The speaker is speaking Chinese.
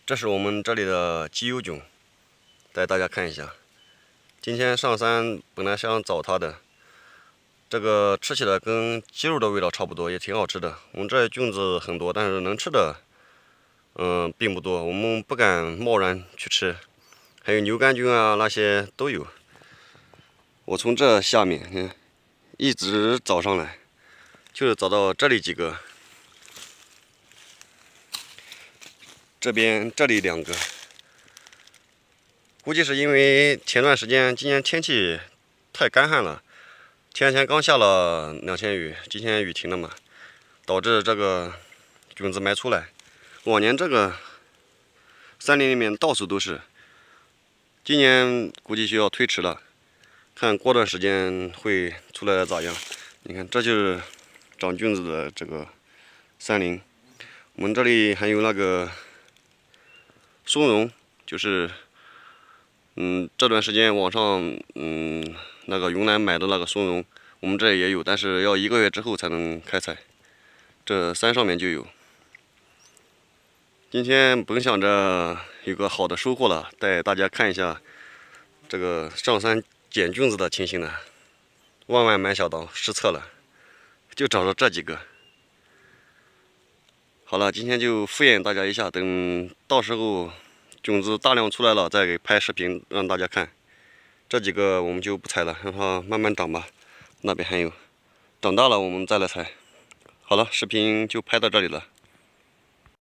这是我们这里的鸡油菌，带大家看一下。今天上山本来想找它的，这个吃起来跟鸡肉的味道差不多，也挺好吃的。我们这菌子很多，但是能吃的，并不多，我们不敢贸然去吃。还有牛肝菌啊，那些都有。我从这下面，一直找上来，就是找到这里几个。这里2个，估计是因为前段时间今年天气太干旱了，前2天刚下了2天雨，今天雨停了嘛，导致这个菌子没出来。往年这个森林里面到处都是，今年估计就要推迟了，看过段时间会出来的咋样。你看，这就是长菌子的这个森林。我们这里还有那个松茸，就是这段时间网上那个云南买的那个松茸，我们这也有，但是要1个月之后才能开采。这山上面就有。今天本想着有个好的收获了，带大家看一下这个上山捡菌子的情形呢。万万没想到失策了，就找着这几个。好了，今天就敷衍大家一下，等到时候菌子大量出来了，再给拍视频让大家看。这几个我们就不采了，让它慢慢长吧。那边还有，长大了我们再来采。好了，视频就拍到这里了。